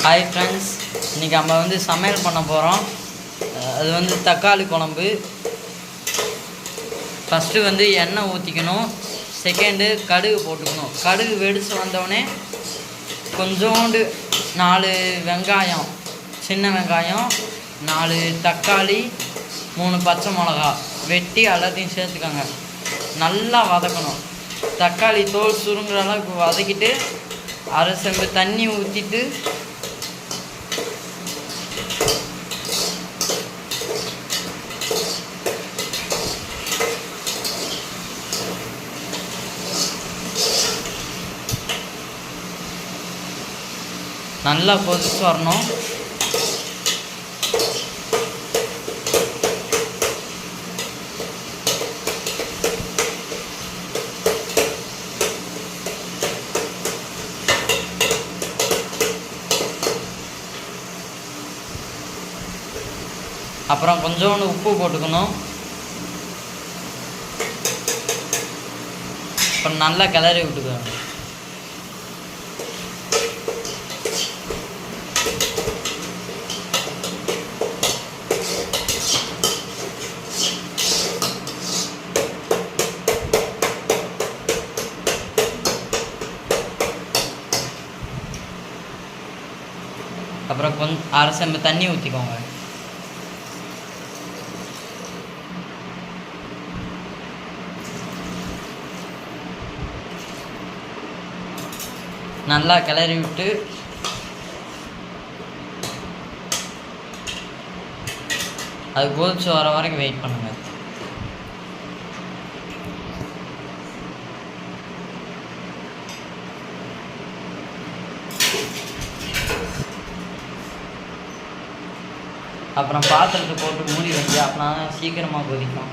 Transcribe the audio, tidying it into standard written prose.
Hi friends, இன்றைக்கி நம்ம வந்து சமையல் பண்ண போகிறோம். அது வந்து தக்காளி குழம்பு. ஃபஸ்ட்டு வந்து எண்ணெய் ஊற்றிக்கணும். செகண்டு கடுகு போட்டுக்கணும். கடுகு வெடித்து வந்தோடனே கொஞ்சோண்டு 4 வெங்காயம், சின்ன வெங்காயம், 4 தக்காளி, 3 பச்சை மிளகா வெட்டி எல்லாத்தையும் சேர்த்துக்கோங்க. நல்லா வதக்கணும். தக்காளி தோல் சுருங்குற அளவுக்கு வதக்கிட்டு அரை செம்பு தண்ணி ஊற்றிட்டு நல்லா கொதிச்சு வரணும். அப்புறம் கொஞ்சோண்டு உப்பு போட்டுக்கணும். அப்புறம் நல்லா கிளறி விட்டுக்கணும். அப்புறம் அரை செம்பு தண்ணி ஊற்றிக்கோங்க. நல்லா கிளறி விட்டு அது கொதிச்சு வர வரைக்கும் வெயிட் பண்ணுங்க. அப்புறம் பாத்திரத்தை போட்டு மூடி வைக்க, அப்படின்னா சீக்கிரமாக கொதிக்கும்.